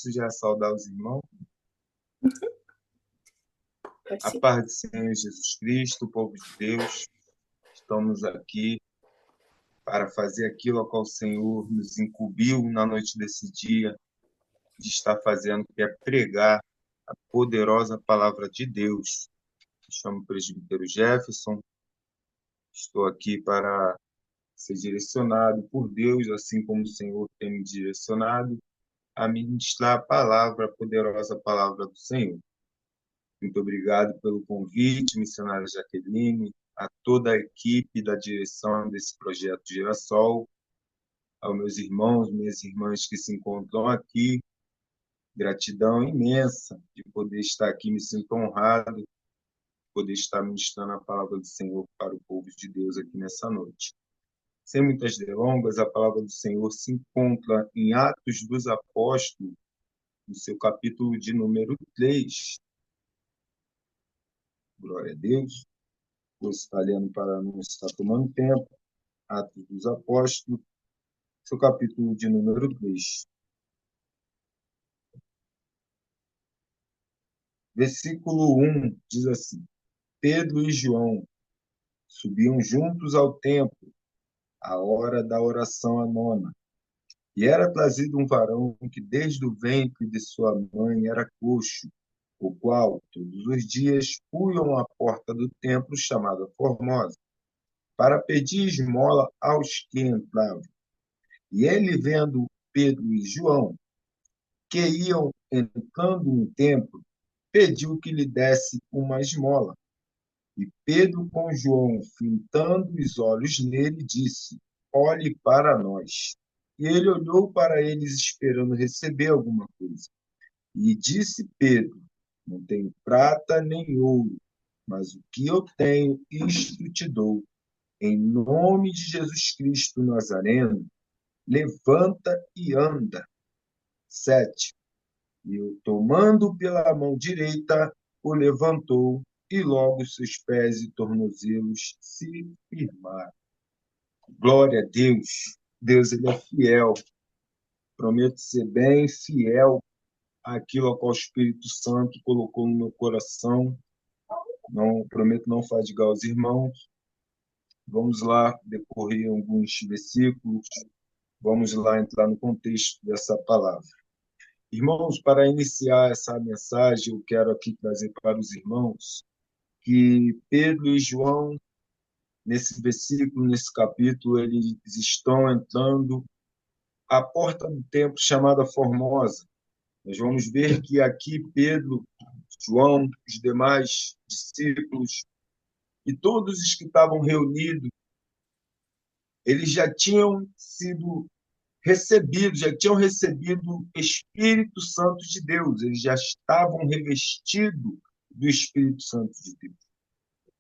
posso já saudar os irmãos? A paz do Senhor Jesus Cristo, o povo de Deus, estamos aqui para fazer aquilo a qual o Senhor nos incumbiu na noite desse dia de estar fazendo, que é pregar a poderosa palavra de Deus. Me chamo presbítero Jefferson, estou aqui para ser direcionado por Deus, assim como o Senhor tem me direcionado, a ministrar a palavra, a poderosa palavra do Senhor. Muito obrigado pelo convite, missionária Jaqueline, a toda a equipe da direção desse projeto Girassol, aos meus irmãos, minhas irmãs que se encontram aqui. Gratidão imensa de poder estar aqui, me sinto honrado de poder estar ministrando a palavra do Senhor para o povo de Deus aqui nessa noite. Sem muitas delongas, a palavra do Senhor se encontra em Atos dos Apóstolos, no seu capítulo de número 3. Glória a Deus. Você está lendo para não estar tomando tempo. Atos dos Apóstolos, seu capítulo de número 3. Versículo 1 diz assim: Pedro e João subiam juntos ao templo, à hora da oração à nona. E era trazido um varão que desde o ventre de sua mãe era coxo, o qual todos os dias punham à porta do templo chamada Formosa, para pedir esmola aos que entravam. E ele, vendo Pedro e João, que iam entrando no templo, pediu que lhe desse uma esmola. E Pedro, com João, fitando os olhos nele, disse: Olhe para nós. E ele olhou para eles, esperando receber alguma coisa. E disse Pedro: Não tenho prata nem ouro, mas o que eu tenho, isto te dou. Em nome de Jesus Cristo Nazareno, levanta e anda. 7. E o tomando pela mão direita, o levantou, e logo seus pés e tornozelos se firmaram. Glória a Deus. Deus, ele é fiel. Prometo ser bem fiel àquilo ao qual o Espírito Santo colocou no meu coração. Não, prometo não fadigar os irmãos. Vamos lá decorrer alguns versículos. Vamos lá entrar no contexto dessa palavra. Irmãos, para iniciar essa mensagem, eu quero aqui trazer para os irmãos que Pedro e João, nesse versículo, nesse capítulo, eles estão entrando à porta do templo chamada Formosa. Nós vamos ver que aqui Pedro, João, os demais discípulos e todos os que estavam reunidos, eles já tinham recebido o Espírito Santo de Deus, eles já estavam revestidos do Espírito Santo de Deus.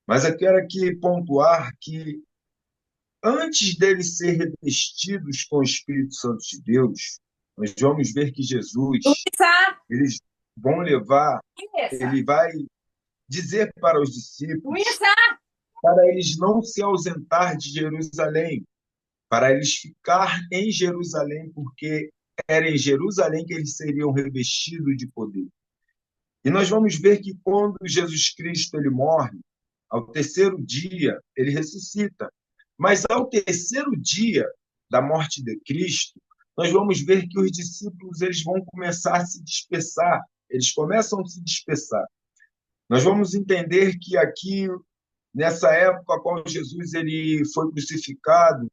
Mas eu quero aqui pontuar que antes deles ser revestidos com o Espírito Santo de Deus, nós vamos ver que Jesus, eles vão levar, ele vai dizer para os discípulos, para eles não se ausentar de Jerusalém, para eles ficar em Jerusalém, porque era em Jerusalém que eles seriam revestidos de poder. E nós vamos ver que quando Jesus Cristo ele morre, ao terceiro dia ele ressuscita. Mas ao terceiro dia da morte de Cristo, nós vamos ver que os discípulos eles vão começar a se dispersar. Eles começam a se dispersar. Nós vamos entender que aqui, nessa época a qual Jesus ele foi crucificado,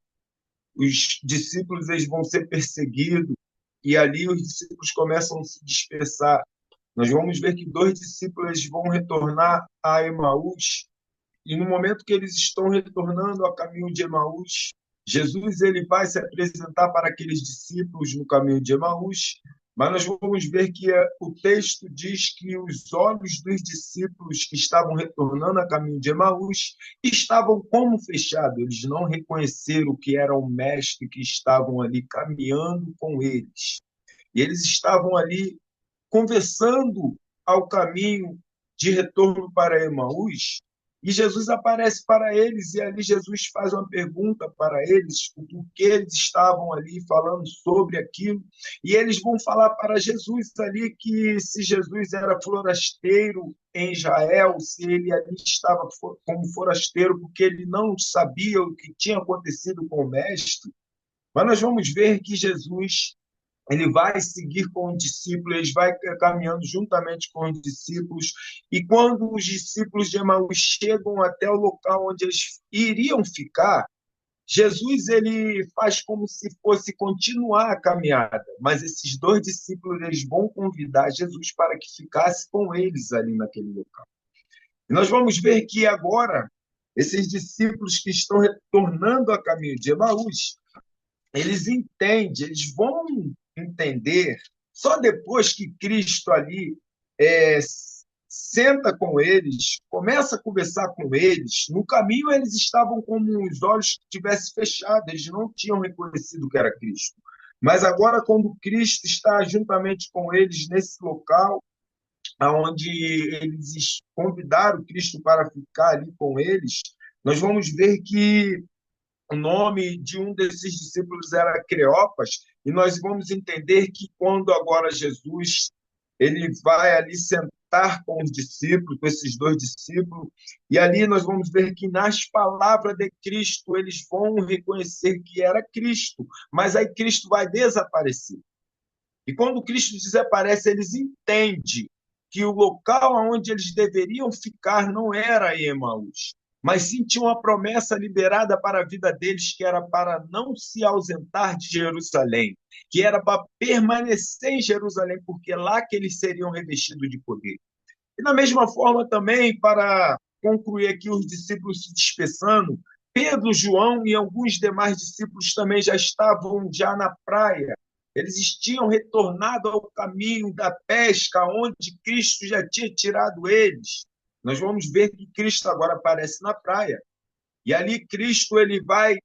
os discípulos eles vão ser perseguidos e ali os discípulos começam a se dispersar. Nós vamos ver que 2 discípulos eles vão retornar a Emaús e no momento que eles estão retornando ao caminho de Emaús, Jesus ele vai se apresentar para aqueles discípulos no caminho de Emaús, mas nós vamos ver que o texto diz que os olhos dos discípulos que estavam retornando a caminho de Emaús estavam como fechados, eles não reconheceram que era o mestre que estavam ali caminhando com eles. E eles estavam ali conversando ao caminho de retorno para Emaús, E Jesus aparece para eles, e ali Jesus faz uma pergunta para eles, o porquê eles estavam ali falando sobre aquilo, e eles vão falar para Jesus ali que se Jesus era forasteiro em Israel, se ele ali estava como forasteiro, porque ele não sabia o que tinha acontecido com o mestre. Mas nós vamos ver que Jesus ele vai seguir com os discípulos, ele vai caminhando juntamente com os discípulos, e quando os discípulos de Emaús chegam até o local onde eles iriam ficar, Jesus ele faz como se fosse continuar a caminhada, mas esses dois discípulos eles vão convidar Jesus para que ficasse com eles ali naquele local. E nós vamos ver que agora esses discípulos que estão retornando a caminho de Emaús, eles entendem, eles vão entender só depois que Cristo ali é, senta com eles, começa a conversar com eles. No caminho, eles estavam como os olhos tivessem fechado, eles não tinham reconhecido que era Cristo. Mas agora, quando Cristo está juntamente com eles nesse local, onde eles convidaram Cristo para ficar ali com eles, nós vamos ver que o nome de um desses discípulos era Cleopas, e nós vamos entender que quando agora Jesus ele vai ali sentar com os discípulos, com esses dois discípulos, e ali nós vamos ver que nas palavras de Cristo eles vão reconhecer que era Cristo, mas aí Cristo vai desaparecer. E quando Cristo desaparece, eles entendem que o local onde eles deveriam ficar não era Emaús, mas sim tinha uma promessa liberada para a vida deles, que era para não se ausentar de Jerusalém, que era para permanecer em Jerusalém, porque lá que eles seriam revestidos de poder. E da mesma forma também, para concluir aqui os discípulos se dispersando, Pedro, João e alguns demais discípulos também já estavam já na praia. Eles tinham retornado ao caminho da pesca, onde Cristo já tinha tirado eles. Nós vamos ver que Cristo agora aparece na praia. E ali Cristo ele vai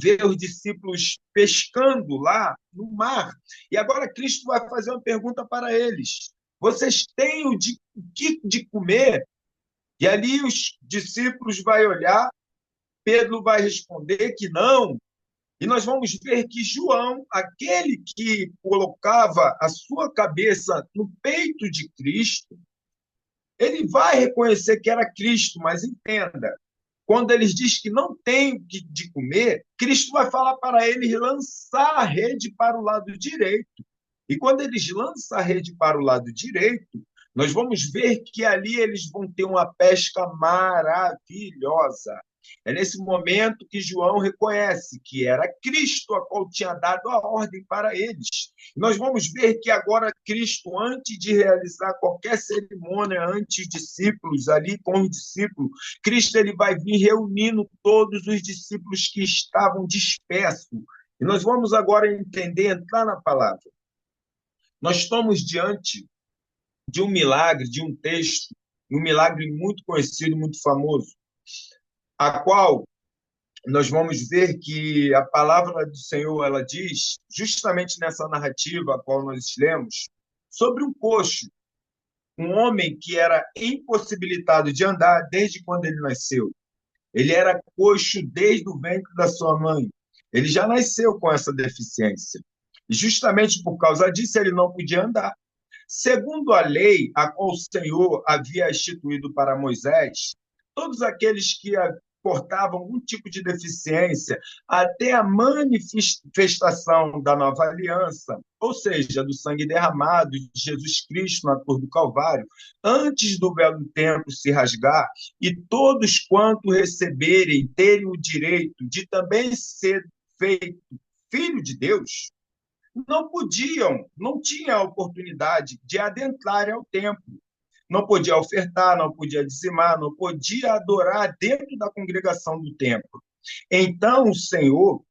ver os discípulos pescando lá no mar. E agora Cristo vai fazer uma pergunta para eles: vocês têm o que de comer? E ali os discípulos vai olhar, Pedro vai responder que não. E nós vamos ver que João, aquele que colocava a sua cabeça no peito de Cristo, ele vai reconhecer que era Cristo, mas entenda, quando eles diz que não tem o que de comer, Cristo vai falar para eles lançar a rede para o lado direito. E quando eles lançam a rede para o lado direito, nós vamos ver que ali eles vão ter uma pesca maravilhosa. É nesse momento que João reconhece que era Cristo a qual tinha dado a ordem para eles. Nós vamos ver que agora Cristo, antes de realizar qualquer cerimônia ante os discípulos, ali com os discípulos, Cristo ele vai vir reunindo todos os discípulos que estavam dispersos. E nós vamos agora entender, entrar na palavra. Nós estamos diante de um milagre, de um texto, um milagre muito conhecido, muito famoso, a qual nós vamos ver que a palavra do Senhor ela diz, justamente nessa narrativa a qual nós lemos, sobre um coxo, um homem que era impossibilitado de andar desde quando ele nasceu. Ele era coxo desde o ventre da sua mãe. Ele já nasceu com essa deficiência. E justamente por causa disso ele não podia andar. Segundo a lei a qual o Senhor havia instituído para Moisés, todos aqueles que portavam algum tipo de deficiência até a manifestação da nova aliança, ou seja, do sangue derramado de Jesus Cristo na cruz do Calvário, antes do véu do templo se rasgar, e todos quanto receberem terem o direito de também ser feito filho de Deus, não podiam, não tinham a oportunidade de adentrar ao templo. Não podia ofertar, não podia dizimar, não podia adorar dentro da congregação do templo. Então, o Senhor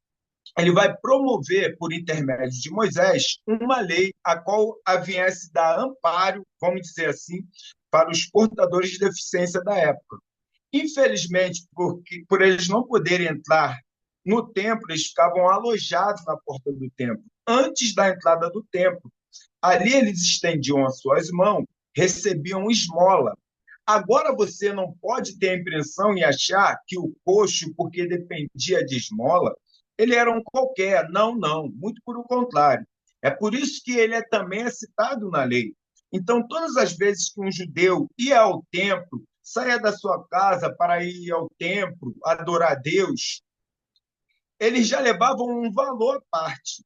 ele vai promover, por intermédio de Moisés, uma lei a qual viesse dar amparo, vamos dizer assim, para os portadores de deficiência da época. Infelizmente, por eles não poderem entrar no templo, eles ficavam alojados na porta do templo, antes da entrada do templo. Ali eles estendiam as suas mãos, recebiam esmola. Agora você não pode ter a impressão e achar que o coxo, porque dependia de esmola, ele era um qualquer. Não, não, muito pelo contrário. É por isso que ele também é citado na lei. Então, todas as vezes que um judeu ia ao templo, saía da sua casa para ir ao templo, adorar a Deus, eles já levavam um valor à parte,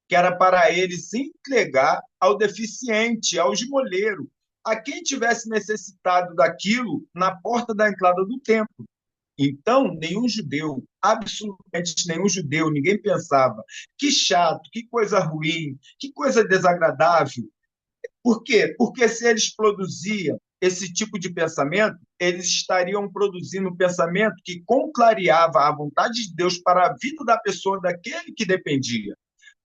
que era para eles entregar ao deficiente, ao esmoleiro, a quem tivesse necessitado daquilo na porta da entrada do templo. Então, nenhum judeu, absolutamente nenhum judeu, ninguém pensava que chato, que coisa ruim, que coisa desagradável. Por quê? Porque se eles produziam esse tipo de pensamento, eles estariam produzindo um pensamento que contrariava a vontade de Deus para a vida da pessoa, daquele que dependia.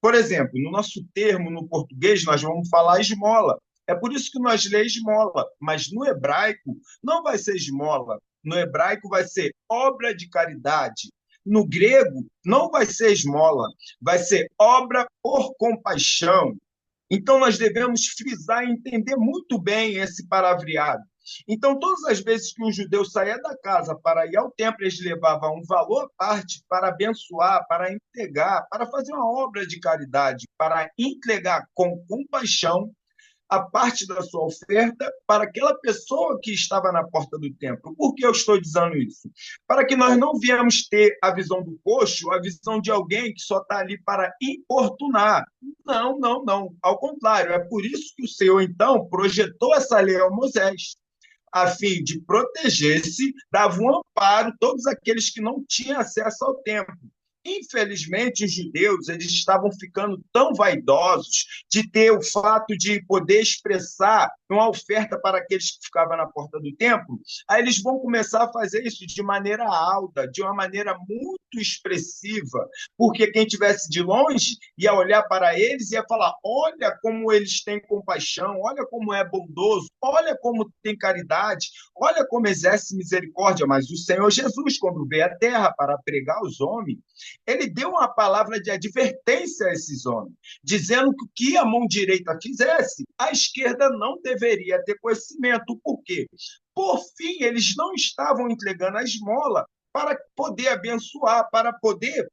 Por exemplo, no nosso termo, no português, nós vamos falar esmola. É por isso que nós lemos esmola, mas no hebraico não vai ser esmola. No hebraico vai ser obra de caridade. No grego não vai ser esmola, vai ser obra por compaixão. Então, nós devemos frisar e entender muito bem esse palavreado. Então, todas as vezes que um judeu saía da casa para ir ao templo, eles levavam um valor à parte para abençoar, para entregar, para fazer uma obra de caridade, para entregar com compaixão a parte da sua oferta para aquela pessoa que estava na porta do templo. Por que eu estou dizendo isso? Para que nós não viemos ter a visão do coxo, a visão de alguém que só está ali para importunar. Não, não, não. Ao contrário, é por isso que o Senhor, então, projetou essa lei ao Moisés, a fim de proteger-se, dava um amparo a todos aqueles que não tinham acesso ao templo. Infelizmente, os judeus eles estavam ficando tão vaidosos de ter o fato de poder expressar uma oferta para aqueles que ficavam na porta do templo. Aí eles vão começar a fazer isso de maneira alta, de uma maneira muito expressiva, porque quem estivesse de longe ia olhar para eles e ia falar: olha como eles têm compaixão, olha como é bondoso, olha como tem caridade, olha como exerce misericórdia. Mas o Senhor Jesus, quando veio à terra para pregar aos homens, ele deu uma palavra de advertência a esses homens, dizendo que o que a mão direita fizesse, a esquerda não deveria ter conhecimento. Por quê? Por fim, eles não estavam entregando a esmola para poder abençoar, para poder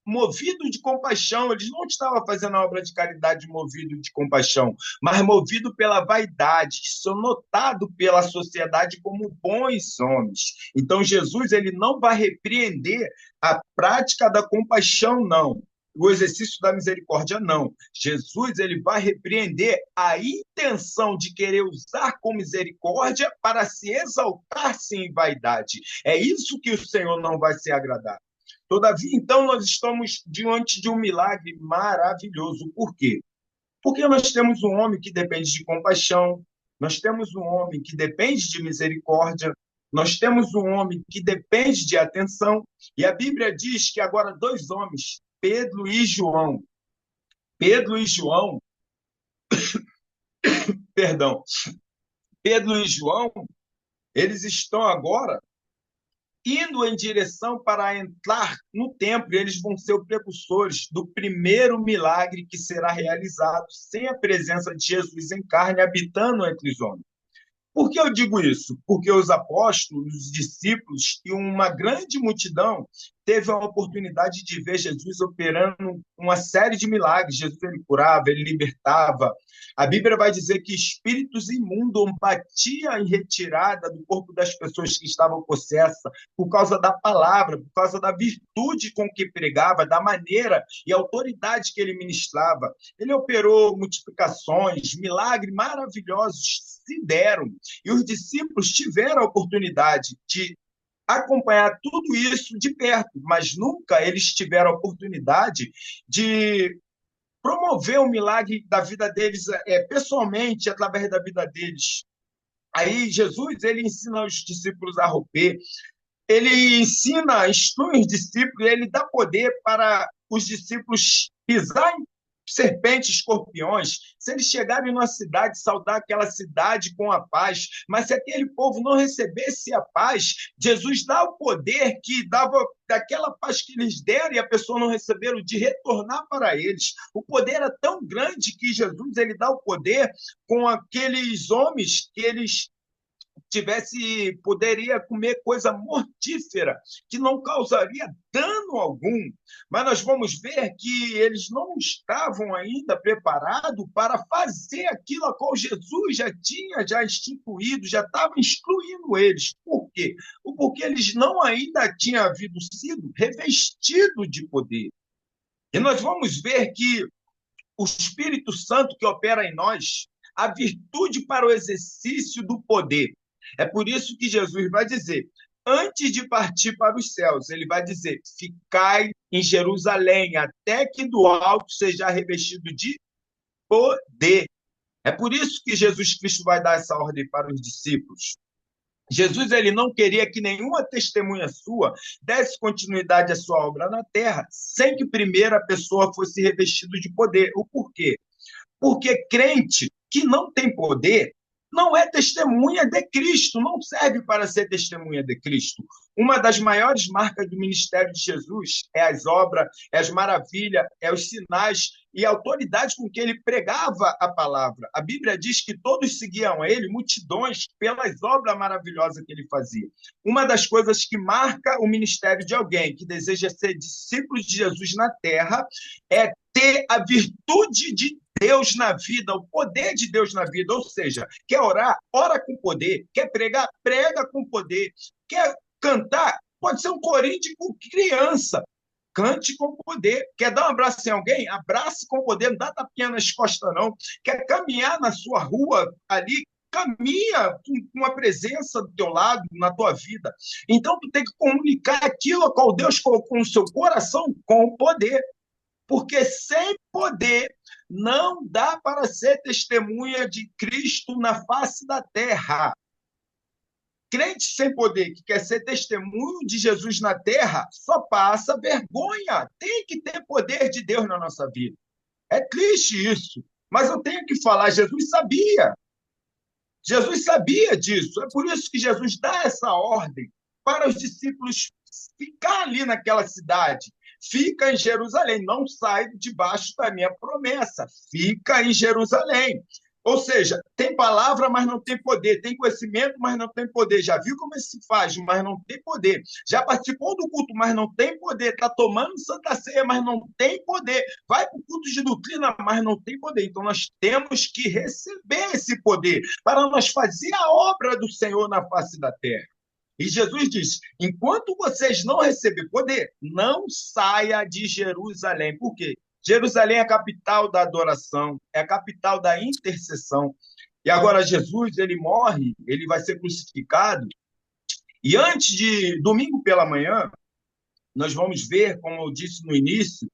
movido de compaixão, eles não estavam fazendo a obra de caridade movido de compaixão, mas movido pela vaidade, que são notados pela sociedade como bons homens. Então, Jesus ele não vai repreender a prática da compaixão, não. O exercício da misericórdia, não. Jesus ele vai repreender a intenção de querer usar com misericórdia para se exaltar-se em vaidade. É isso que o Senhor não vai se agradar. Todavia, então, nós estamos diante de um milagre maravilhoso. Por quê? Porque nós temos um homem que depende de compaixão, nós temos um homem que depende de misericórdia, nós temos um homem que depende de atenção, e a Bíblia diz que agora dois homens, Pedro e João, perdão, Pedro e João, eles estão agora indo em direção para entrar no templo, e eles vão ser os precursores do primeiro milagre que será realizado sem a presença de Jesus em carne habitando entre os homens. Por que eu digo isso? Porque os apóstolos, os discípulos e uma grande multidão teve a oportunidade de ver Jesus operando uma série de milagres. Jesus ele curava, ele libertava. A Bíblia vai dizer que espíritos imundos batiam em retirada do corpo das pessoas que estavam possessas por causa da palavra, por causa da virtude com que pregava, da maneira e autoridade que ele ministrava. Ele operou multiplicações, milagres maravilhosos se deram. E os discípulos tiveram a oportunidade de acompanhar tudo isso de perto, mas nunca eles tiveram a oportunidade de promover o milagre da vida deles pessoalmente, através da vida deles. Aí Jesus ele ensina os discípulos a romper, ele ensina, instrui os discípulos, ele dá poder para os discípulos pisar em serpentes, escorpiões, se eles chegarem numa cidade, saudar aquela cidade com a paz, mas se aquele povo não recebesse a paz, Jesus dá o poder que dava daquela paz que eles deram e a pessoa não receberam, de retornar para eles. O poder era tão grande que Jesus ele dá o poder com aqueles homens que eles poderia comer coisa mortífera, que não causaria dano algum. Mas nós vamos ver que eles não estavam ainda preparados para fazer aquilo a qual Jesus já tinha instituído, já estava instruindo eles. Por quê? Porque eles não ainda tinham sido revestidos de poder. E nós vamos ver que o Espírito Santo que opera em nós, a virtude para o exercício do poder. É por isso que Jesus vai dizer, antes de partir para os céus, ele vai dizer, ficai em Jerusalém, até que do alto seja revestido de poder. É por isso que Jesus Cristo vai dar essa ordem para os discípulos. Jesus ele não queria que nenhuma testemunha sua desse continuidade à sua obra na terra, sem que primeiro a pessoa fosse revestida de poder. O porquê? Porque crente que não tem poder não é testemunha de Cristo, não serve para ser testemunha de Cristo. Uma das maiores marcas do ministério de Jesus é as obras, é as maravilhas, é os sinais e a autoridade com que ele pregava a palavra. A Bíblia diz que todos seguiam ele, multidões, pelas obras maravilhosas que ele fazia. Uma das coisas que marca o ministério de alguém que deseja ser discípulo de Jesus na terra é ter a virtude de Deus na vida, o poder de Deus na vida, ou seja, quer orar, ora com poder, quer pregar, prega com poder, quer cantar, pode ser um corinho de criança, cante com poder, quer dar um abraço em alguém, abrace com poder, não dá tapinha nas costas não, quer caminhar na sua rua ali, caminha com a presença do teu lado, na tua vida. Então, tu tem que comunicar aquilo a qual Deus colocou no seu coração com o poder. Porque sem poder não dá para ser testemunha de Cristo na face da terra. Crente sem poder que quer ser testemunho de Jesus na terra só passa vergonha. Tem que ter poder de Deus na nossa vida. É triste isso, mas eu tenho que falar, Jesus sabia. Jesus sabia disso. É por isso que Jesus dá essa ordem para os discípulos ficar ali naquela cidade. Fica em Jerusalém, não sai debaixo da minha promessa. Fica em Jerusalém. Ou seja, tem palavra, mas não tem poder. Tem conhecimento, mas não tem poder. Já viu como se faz, mas não tem poder. Já participou do culto, mas não tem poder. Está tomando Santa Ceia, mas não tem poder. Vai para o culto de doutrina, mas não tem poder. Então, nós temos que receber esse poder para nós fazer a obra do Senhor na face da terra. E Jesus diz, enquanto vocês não receberem poder, não saia de Jerusalém. Por quê? Jerusalém é a capital da adoração, é a capital da intercessão. E agora Jesus, ele morre, ele vai ser crucificado. E antes de domingo pela manhã, nós vamos ver, como eu disse no início,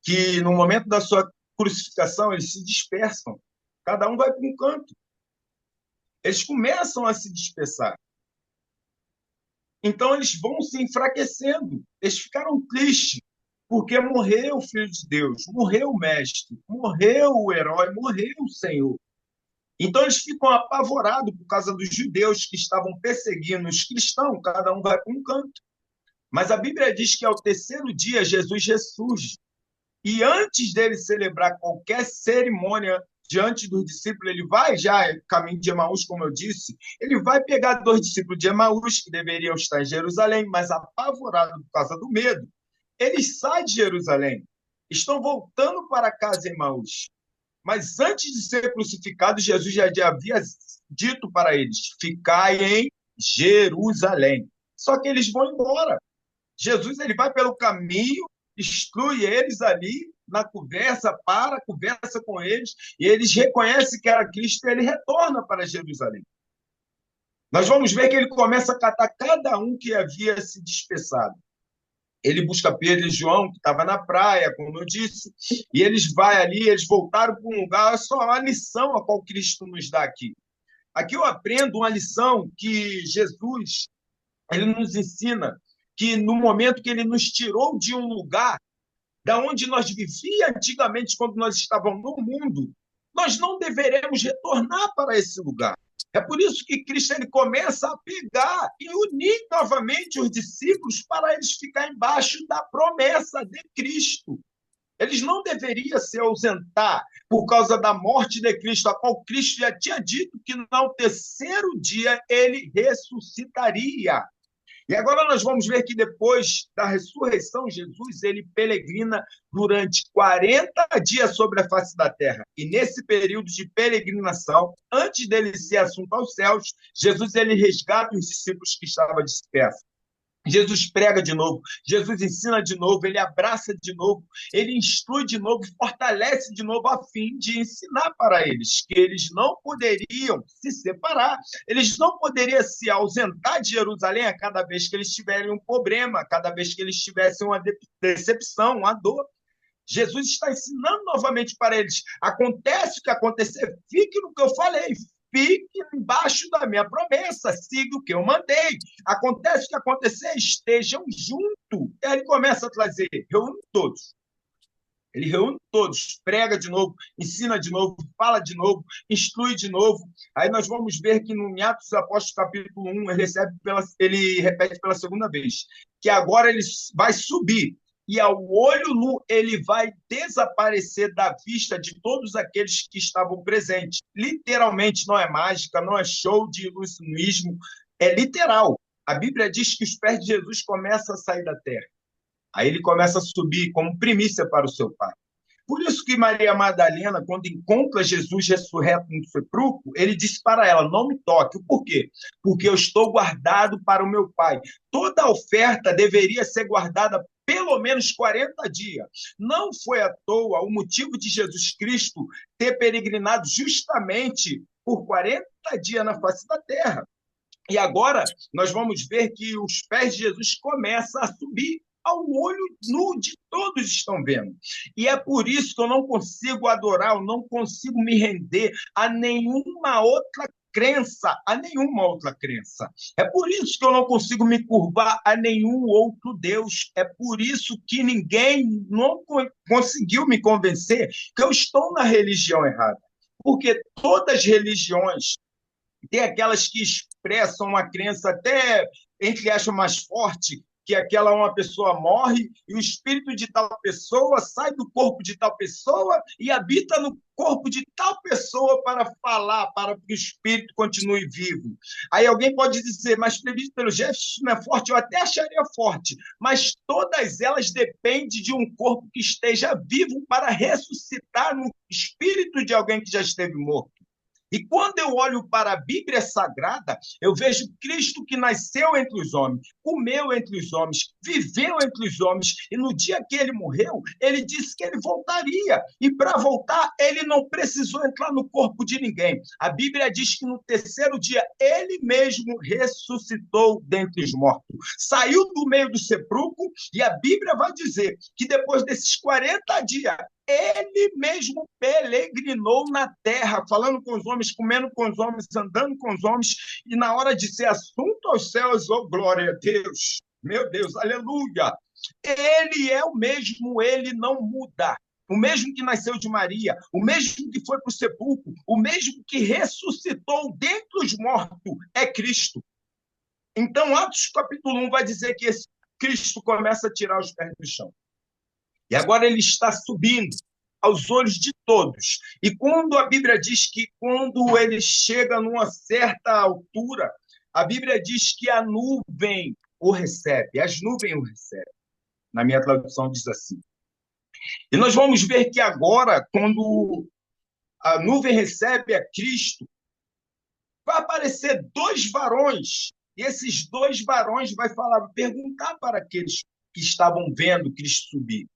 que no momento da sua crucificação, eles se dispersam. Cada um vai para um canto. Eles começam a se dispersar. Então, eles vão se enfraquecendo. Eles ficaram tristes, porque morreu o Filho de Deus, morreu o Mestre, morreu o herói, morreu o Senhor. Então, eles ficam apavorados por causa dos judeus que estavam perseguindo os cristãos, cada um vai para um canto. Mas a Bíblia diz que ao terceiro dia Jesus ressurge. E antes dele celebrar qualquer cerimônia diante dos discípulos, ele vai já, caminho de Emaús, como eu disse, ele vai pegar 2 discípulos de Emaús, que deveriam estar em Jerusalém, mas apavorados por causa do medo, eles saem de Jerusalém, estão voltando para casa em Emaús. Mas antes de ser crucificado, Jesus já havia dito para eles, ficai em Jerusalém. Só que eles vão embora. Jesus ele vai pelo caminho, instrui eles ali na conversa, conversa com eles, e eles reconhecem que era Cristo e ele retorna para Jerusalém. Nós vamos ver que ele começa a catar cada um que havia se dispersado. Ele busca Pedro e João, que estava na praia, como eu disse, e eles vão ali, eles voltaram para um lugar. Olha só a lição a qual Cristo nos dá aqui. Aqui eu aprendo uma lição que Jesus ele nos ensina, que no momento que ele nos tirou de um lugar da onde nós vivíamos antigamente, quando nós estávamos no mundo, nós não deveremos retornar para esse lugar. É por isso que Cristo ele começa a pegar e unir novamente os discípulos para eles ficarem embaixo da promessa de Cristo. Eles não deveriam se ausentar por causa da morte de Cristo, a qual Cristo já tinha dito que no terceiro dia ele ressuscitaria. E agora nós vamos ver que depois da ressurreição, Jesus ele peregrina durante 40 dias sobre a face da terra. E nesse período de peregrinação, antes dele ser assunto aos céus, Jesus ele resgata os discípulos que estavam dispersos. Jesus prega de novo, Jesus ensina de novo, ele abraça de novo, ele instrui de novo, fortalece de novo, a fim de ensinar para eles que eles não poderiam se separar, eles não poderiam se ausentar de Jerusalém a cada vez que eles tiverem um problema, a cada vez que eles tivessem uma decepção, uma dor. Jesus está ensinando novamente para eles. Acontece o que acontecer, fique no que eu falei, fique embaixo da minha promessa, siga o que eu mandei. Acontece o que acontecer, estejam juntos. E aí ele começa a trazer, reúne todos. Ele reúne todos, prega de novo, ensina de novo, fala de novo, instrui de novo. Aí nós vamos ver que no Atos dos Apóstolos, capítulo 1, ele repete pela segunda vez, que agora ele vai subir, e ao olho nu ele vai desaparecer da vista de todos aqueles que estavam presentes. Literalmente, não é mágica, não é show de ilusionismo, é literal. A Bíblia diz que os pés de Jesus começam a sair da terra. Aí ele começa a subir como primícia para o seu Pai. Por isso que Maria Madalena, quando encontra Jesus ressurreto no sepulcro, ele disse para ela, não me toque. Por quê? Porque eu estou guardado para o meu Pai. Toda a oferta deveria ser guardada pelo menos 40 dias. Não foi à toa o motivo de Jesus Cristo ter peregrinado justamente por 40 dias na face da terra. E agora nós vamos ver que os pés de Jesus começam a subir ao olho nu de todos estão vendo. E é por isso que eu não consigo adorar, eu não consigo me render a nenhuma outra crença, a nenhuma outra crença. É por isso que eu não consigo me curvar a nenhum outro Deus. É por isso que ninguém não conseguiu me convencer que eu estou na religião errada. Porque todas as religiões tem aquelas que expressam uma crença até, entre aspas, mais forte, que aquela uma pessoa morre e o espírito de tal pessoa sai do corpo de tal pessoa e habita no corpo de tal pessoa para falar, para que o espírito continue vivo. Aí alguém pode dizer, mas previsto pelo Jefferson não é forte, eu até acharia forte, mas todas elas dependem de um corpo que esteja vivo para ressuscitar no espírito de alguém que já esteve morto. E quando eu olho para a Bíblia Sagrada, eu vejo Cristo que nasceu entre os homens, comeu entre os homens, viveu entre os homens, e no dia que ele morreu, ele disse que ele voltaria. E para voltar, ele não precisou entrar no corpo de ninguém. A Bíblia diz que no terceiro dia, ele mesmo ressuscitou dentre os mortos. Saiu do meio do sepulcro, e a Bíblia vai dizer que depois desses 40 dias, ele mesmo peregrinou na terra, falando com os homens, comendo com os homens, andando com os homens, e na hora de ser assunto aos céus, oh glória a Deus, meu Deus, aleluia, ele é o mesmo, ele não muda. O mesmo que nasceu de Maria, o mesmo que foi para o sepulcro, o mesmo que ressuscitou dentre os mortos, é Cristo. Então, Atos capítulo 1 vai dizer que esse Cristo começa a tirar os pés do chão. E agora ele está subindo aos olhos de todos. E quando a Bíblia diz que quando ele chega numa certa altura, a Bíblia diz que a nuvem o recebe, as nuvens o recebem. Na minha tradução diz assim. E nós vamos ver que agora, quando a nuvem recebe a Cristo, vai aparecer dois varões. E esses dois varões vai perguntar para aqueles que estavam vendo Cristo subir.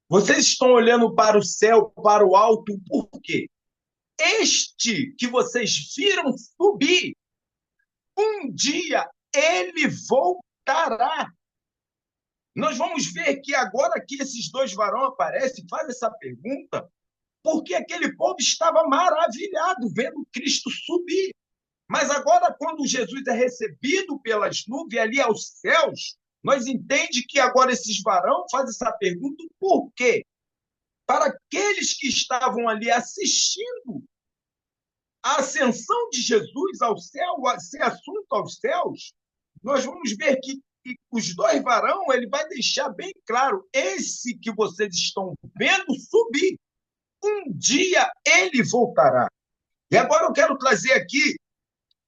Vocês estão olhando para o céu, para o alto, por quê? Este que vocês viram subir, um dia ele voltará. Nós vamos ver que agora que esses dois varões aparecem, faz essa pergunta, porque aquele povo estava maravilhado vendo Cristo subir. Mas agora, quando Jesus é recebido pelas nuvens ali aos céus, nós entendemos que agora esses varões fazem essa pergunta, por quê? Para aqueles que estavam ali assistindo a ascensão de Jesus ao céu, a ser assunto aos céus, nós vamos ver que e os dois varão, ele vai deixar bem claro, esse que vocês estão vendo subir, um dia ele voltará. E agora eu quero trazer aqui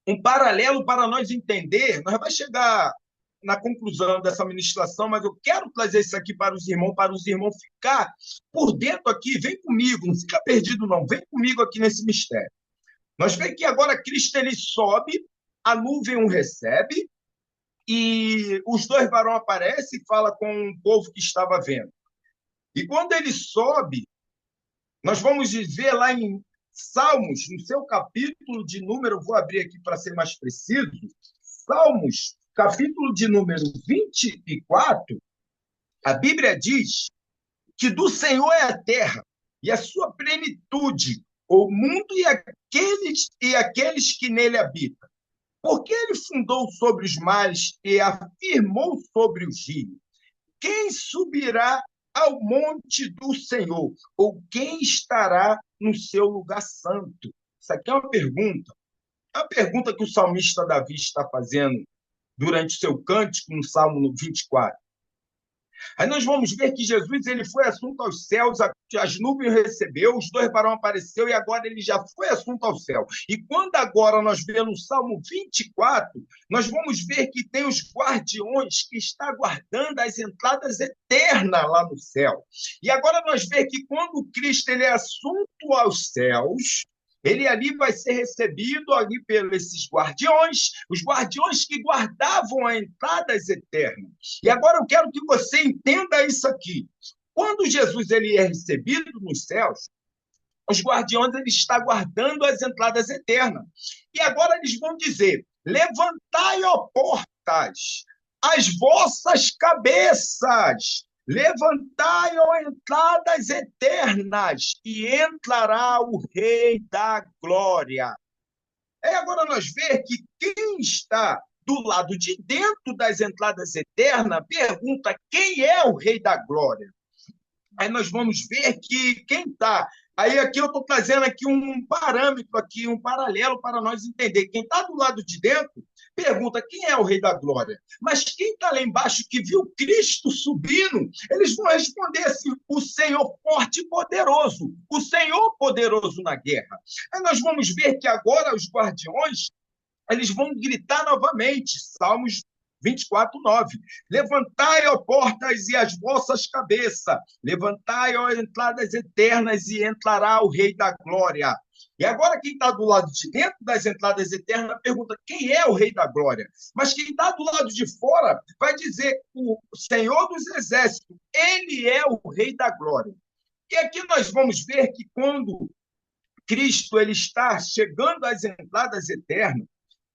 um paralelo para nós entender, nós vamos chegar na conclusão dessa ministração, mas eu quero trazer isso aqui para os irmãos ficar por dentro aqui, vem comigo, não fica perdido não, vem comigo aqui nesse mistério. Nós vemos que agora Cristo ele sobe, a nuvem o recebe, e os dois varões aparecem e falam com o povo que estava vendo. E quando ele sobe, nós vamos ver lá em Salmos, no seu capítulo de número, vou abrir aqui para ser mais preciso, Salmos, capítulo de número 24, a Bíblia diz que do Senhor é a terra e a sua plenitude, o mundo e aqueles que nele habitam. Porque ele fundou sobre os mares e afirmou sobre os rios. Quem subirá ao monte do Senhor? Ou quem estará no seu lugar santo? Isso aqui é uma pergunta. É uma pergunta que o salmista Davi está fazendo durante seu cântico no Salmo 24. Aí nós vamos ver que Jesus ele foi assunto aos céus, as nuvens recebeu, os dois varões apareceu e agora ele já foi assunto ao céu. E quando agora nós vemos no Salmo 24, nós vamos ver que tem os guardiões que estão guardando as entradas eternas lá no céu. E agora nós vemos que quando Cristo ele é assunto aos céus, ele ali vai ser recebido ali pelos esses guardiões, os guardiões que guardavam as entradas eternas. E agora eu quero que você entenda isso aqui. Quando Jesus ele é recebido nos céus, os guardiões ele está guardando as entradas eternas. E agora eles vão dizer: levantai, ó portas, as vossas cabeças, levantai, ó entradas eternas, e entrará o Rei da Glória. Aí agora nós vemos que quem está do lado de dentro das entradas eternas pergunta quem é o Rei da Glória. Aí nós vamos ver que quem está... Aí aqui eu estou trazendo aqui um parâmetro, aqui, um paralelo para nós entender. Quem está do lado de dentro pergunta quem é o Rei da Glória. Mas quem está lá embaixo que viu Cristo subindo, eles vão responder assim: o Senhor forte e poderoso, o Senhor poderoso na guerra. Aí nós vamos ver que agora os guardiões eles vão gritar novamente, Salmos 24, 9. Levantai, ó portas, e as vossas cabeças. Levantai, ó entradas eternas, e entrará o Rei da Glória. E agora quem está do lado de dentro das entradas eternas pergunta quem é o Rei da Glória. Mas quem está do lado de fora vai dizer o Senhor dos Exércitos. Ele é o Rei da Glória. E aqui nós vamos ver que quando Cristo ele está chegando às entradas eternas,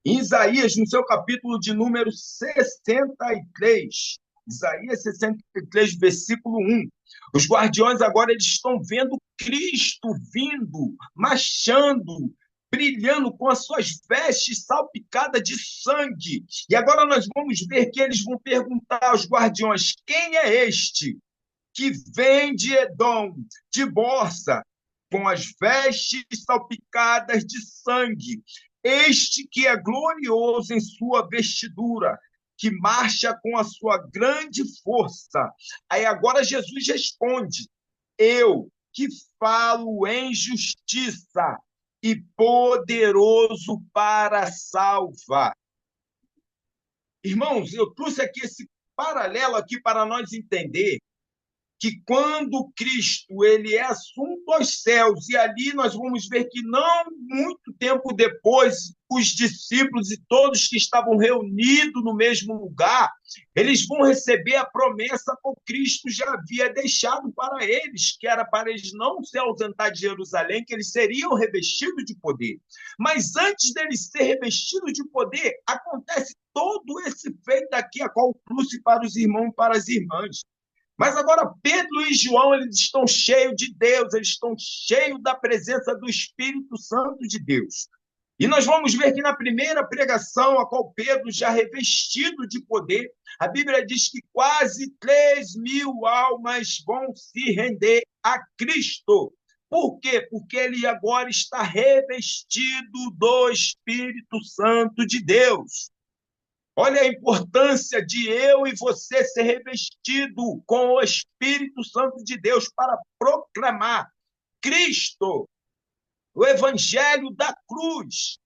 em Isaías, no seu capítulo de número 63, Isaías 63, versículo 1, os guardiões agora eles estão vendo Cristo vindo, marchando, brilhando com as suas vestes salpicadas de sangue. E agora nós vamos ver que eles vão perguntar aos guardiões: quem é este que vem de Edom, de Borsa, com as vestes salpicadas de sangue? Este que é glorioso em sua vestidura, que marcha com a sua grande força. Aí agora Jesus responde: eu que falo em justiça e poderoso para salvar. Irmãos, eu trouxe aqui esse paralelo aqui para nós entender que quando Cristo ele é assunto aos céus, e ali nós vamos ver que não muito tempo depois, os discípulos e todos que estavam reunidos no mesmo lugar, eles vão receber a promessa que o Cristo já havia deixado para eles, que era para eles não se ausentar de Jerusalém, que eles seriam revestidos de poder. Mas antes deles ser revestidos de poder, acontece todo esse feito aqui, a qual trouxe para os irmãos e para as irmãs. Mas agora Pedro e João, eles estão cheios de Deus, eles estão cheios da presença do Espírito Santo de Deus. E nós vamos ver que na primeira pregação, a qual Pedro já revestido de poder, a Bíblia diz que quase 3.000 almas vão se render a Cristo. Por quê? Porque ele agora está revestido do Espírito Santo de Deus. Olha a importância de eu e você ser revestido com o Espírito Santo de Deus para proclamar Cristo, o evangelho da cruz.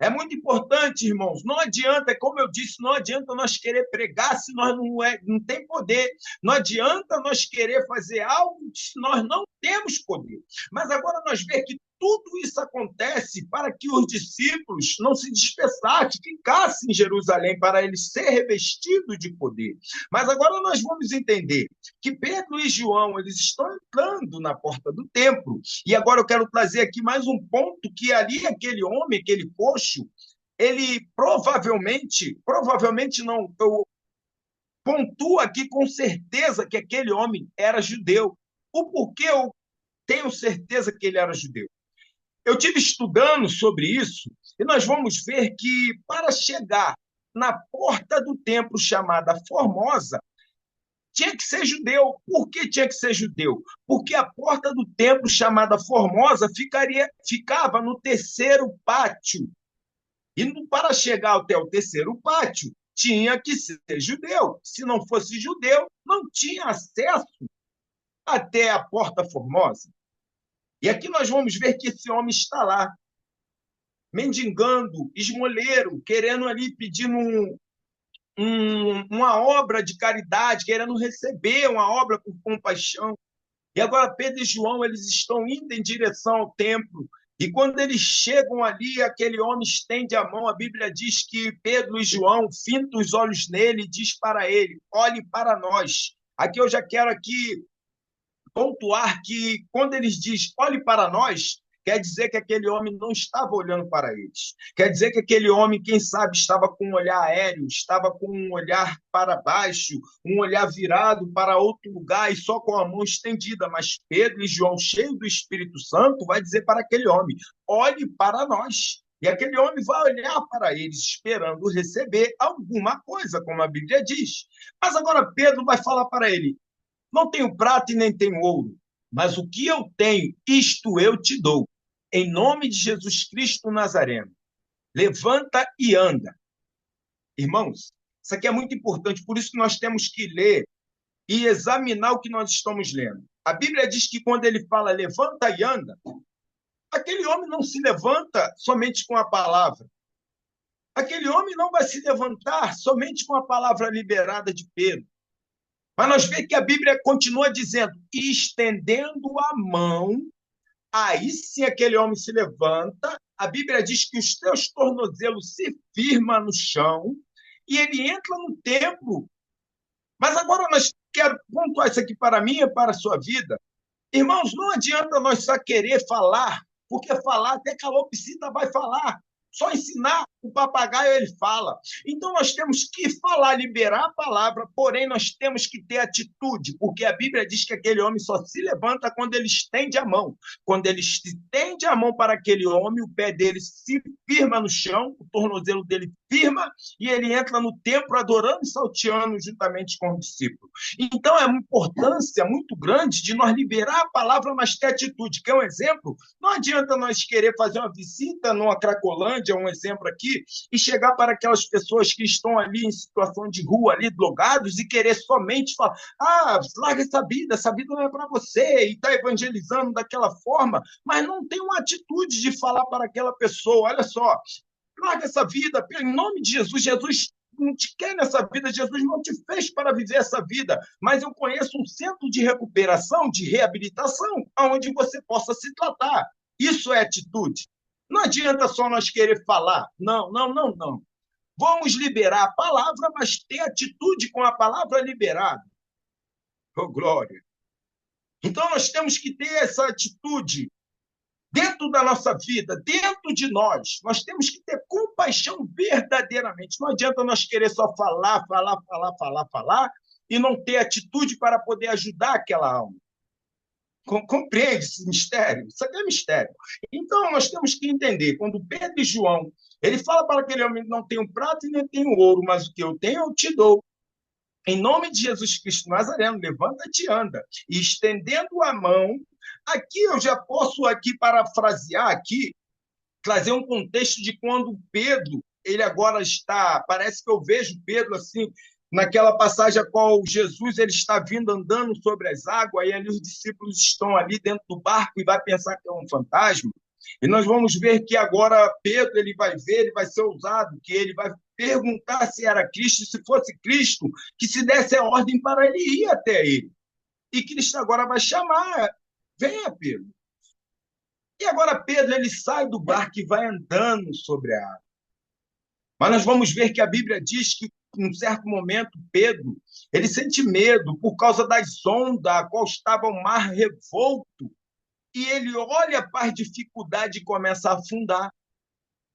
É muito importante, irmãos. Não adianta, como eu disse, não adianta nós querer pregar se nós não tem poder. Não adianta nós querer fazer algo se nós não temos poder. Mas agora nós vemos que tudo isso acontece para que os discípulos não se dispersassem, ficassem em Jerusalém, para eles ser revestidos de poder. Mas agora nós vamos entender que Pedro e João, eles estão entrando na porta do templo. E agora eu quero trazer aqui mais um ponto, que ali aquele homem, aquele coxo, ele provavelmente não, eu pontuo aqui com certeza que aquele homem era judeu. O porquê eu tenho certeza que ele era judeu? Eu tive estudando sobre isso e nós vamos ver que para chegar na porta do templo chamada Formosa, tinha que ser judeu. Por que tinha que ser judeu? Porque a porta do templo chamada Formosa ficava no terceiro pátio. E para chegar até o terceiro pátio, tinha que ser judeu. Se não fosse judeu, não tinha acesso até a porta Formosa. E aqui nós vamos ver que esse homem está lá, mendigando, esmoleiro, querendo ali, pedindo uma obra de caridade, querendo receber uma obra por compaixão. E agora Pedro e João, eles estão indo em direção ao templo. E quando eles chegam ali, aquele homem estende a mão. A Bíblia diz que Pedro e João fintam os olhos nele e diz para ele: olhe para nós. Aqui eu já quero aqui pontuar que quando eles dizem olhe para nós, quer dizer que aquele homem não estava olhando para eles. Quer dizer que aquele homem, quem sabe, estava com um olhar aéreo, estava com um olhar para baixo, um olhar virado para outro lugar e só com a mão estendida. Mas Pedro e João, cheios do Espírito Santo, vai dizer para aquele homem: olhe para nós. E aquele homem vai olhar para eles, esperando receber alguma coisa, como a Bíblia diz. Mas agora Pedro vai falar para ele: não tenho prata e nem tenho ouro, mas o que eu tenho, isto eu te dou. Em nome de Jesus Cristo Nazareno, levanta e anda. Irmãos, isso aqui é muito importante, por isso que nós temos que ler e examinar o que nós estamos lendo. A Bíblia diz que quando ele fala levanta e anda, aquele homem não se levanta somente com a palavra. Aquele homem não vai se levantar somente com a palavra liberada de Pedro. Mas nós vemos que a Bíblia continua dizendo, estendendo a mão, aí sim aquele homem se levanta, a Bíblia diz que os teus tornozelos se firmam no chão, e ele entra no templo. Mas agora nós quero pontuar isso aqui para mim e para a sua vida. Irmãos, não adianta nós só querer falar, porque falar até calopsita vai falar. Só ensinar o papagaio, ele fala. Então, nós temos que falar, liberar a palavra, porém, nós temos que ter atitude, porque a Bíblia diz que aquele homem só se levanta quando ele estende a mão. Quando ele estende a mão para aquele homem, o pé dele se firma no chão, o tornozelo dele firma, e ele entra no templo adorando e salteando juntamente com o discípulo. Então, é uma importância muito grande de nós liberar a palavra, mas ter atitude. Quer um exemplo? Não adianta nós querer fazer uma visita numa Cracolândia, um exemplo aqui, e chegar para aquelas pessoas que estão ali em situação de rua, ali, drogados, e querer somente falar, larga essa vida não é para você, e está evangelizando daquela forma, mas não tem uma atitude de falar para aquela pessoa, olha só, larga essa vida, em nome de Jesus, Jesus não te quer nessa vida, Jesus não te fez para viver essa vida, mas eu conheço um centro de recuperação, de reabilitação, onde você possa se tratar. Isso é atitude. Não adianta só nós querer falar. Não, não, não, não. Vamos liberar a palavra, mas ter atitude com a palavra liberada. Oh, glória. Então, nós temos que ter essa atitude dentro da nossa vida, dentro de nós. Nós temos que ter compaixão verdadeiramente. Não adianta nós querer só falar e não ter atitude para poder ajudar aquela alma. Compreende esse mistério? Isso aqui é mistério. Então, nós temos que entender, quando Pedro e João, ele fala para aquele homem, não tenho prata e nem tenho ouro, mas o que eu tenho eu te dou. Em nome de Jesus Cristo Nazareno, levanta-te e anda. E estendendo a mão, aqui eu já posso aqui parafrasear aqui, trazer um contexto de quando Pedro ele agora está, parece que eu vejo Pedro assim, naquela passagem a qual Jesus ele está vindo andando sobre as águas, e ali os discípulos estão ali dentro do barco e vai pensar que é um fantasma. E nós vamos ver que agora Pedro ele vai ver, ele vai ser ousado, que ele vai perguntar se era Cristo, se fosse Cristo, que se desse a ordem para ele ir até ele. E Cristo agora vai chamar, venha Pedro. E agora Pedro ele sai do barco e vai andando sobre a água. Mas nós vamos ver que a Bíblia diz que, em um certo momento, Pedro ele sente medo por causa das ondas, a qual estava o mar revolto, e ele olha para as dificuldades e começa a afundar.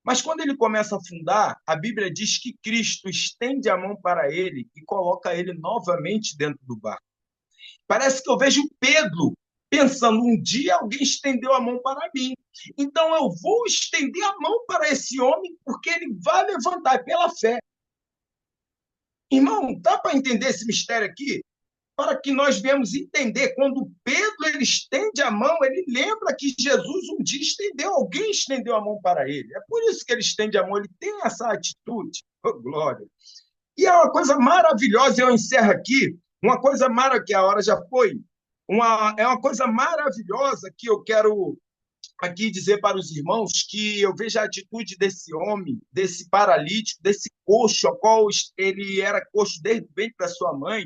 Mas quando ele começa a afundar, a Bíblia diz que Cristo estende a mão para ele e coloca ele novamente dentro do barco. Parece que eu vejo Pedro pensando, um dia alguém estendeu a mão para mim. Então eu vou estender a mão para esse homem porque ele vai levantar pela fé. Irmão, dá para entender esse mistério aqui? Para que nós venhamos entender, quando Pedro ele estende a mão, ele lembra que Jesus um dia estendeu, alguém estendeu a mão para ele. É por isso que ele estende a mão, ele tem essa atitude. Oh, glória! E é uma coisa maravilhosa, eu encerro aqui, uma coisa maravilhosa, que a hora já foi, é uma coisa maravilhosa que eu quero aqui dizer para os irmãos, que eu vejo a atitude desse homem, desse paralítico, desse coxo, a qual ele era coxo desde o ventre da sua mãe.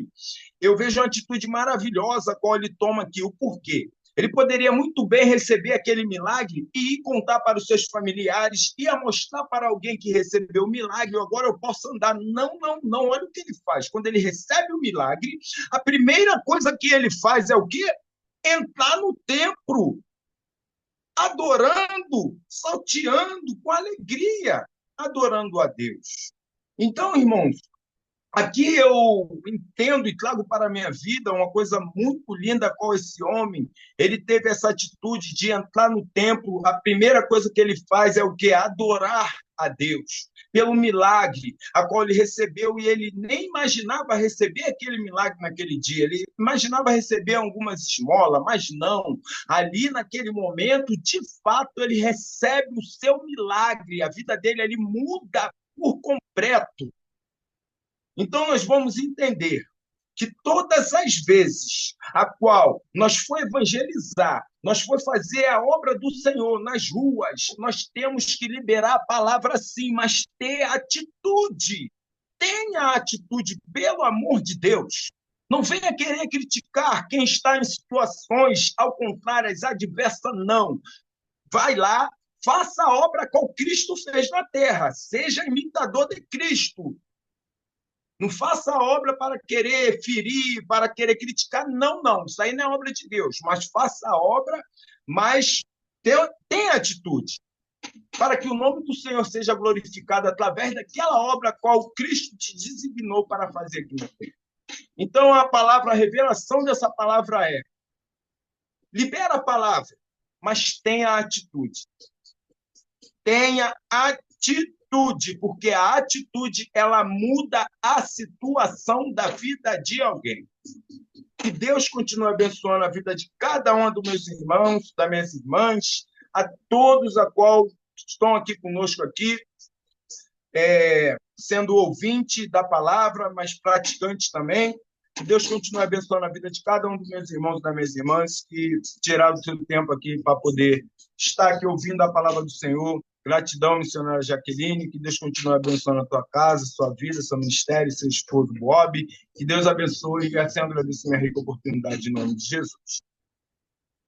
Eu vejo uma atitude maravilhosa a qual ele toma aqui. O porquê? Ele poderia muito bem receber aquele milagre e ir contar para os seus familiares, ia mostrar para alguém que recebeu o milagre, agora eu posso andar. Não, não, não. Olha o que ele faz. Quando ele recebe o milagre, a primeira coisa que ele faz é o quê? Entrar no templo, adorando, salteando, com alegria, adorando a Deus. Então, irmãos, aqui eu entendo e trago para a minha vida uma coisa muito linda, qual esse homem, ele teve essa atitude de entrar no templo, a primeira coisa que ele faz é o quê? Adorar a Deus, pelo milagre a qual ele recebeu, e ele nem imaginava receber aquele milagre naquele dia, ele imaginava receber algumas esmolas, mas não, ali naquele momento, de fato, ele recebe o seu milagre, a vida dele ali muda por completo. Então, nós vamos entender que todas as vezes a qual nós for evangelizar, nós for fazer a obra do Senhor nas ruas, nós temos que liberar a palavra sim, mas ter atitude. Tenha atitude, pelo amor de Deus. Não venha querer criticar quem está em situações ao contrário, adversas, não. Vai lá, faça a obra que Cristo fez na terra, seja imitador de Cristo. Não faça a obra para querer ferir, para querer criticar. Não, não. Isso aí não é obra de Deus. Mas faça a obra, mas tenha atitude, para que o nome do Senhor seja glorificado através daquela obra a qual Cristo te designou para fazer aqui na terra. Então, a revelação dessa palavra é: libera a palavra, mas tenha atitude. Tenha atitude. Porque a atitude, ela muda a situação da vida de alguém. Que Deus continue abençoando a vida de cada um dos meus irmãos, das minhas irmãs, a todos a qual estão aqui conosco aqui, sendo ouvinte da palavra, mas praticantes também. Que Deus continue abençoando a vida de cada um dos meus irmãos e das minhas irmãs que tiraram o seu tempo aqui para poder estar aqui ouvindo a palavra do Senhor. Gratidão, missionária Jaqueline, que Deus continue abençoando a tua casa, sua vida, seu ministério, seu esposo Bob, que Deus abençoe e assim agradeço a minha rica oportunidade em nome de Jesus.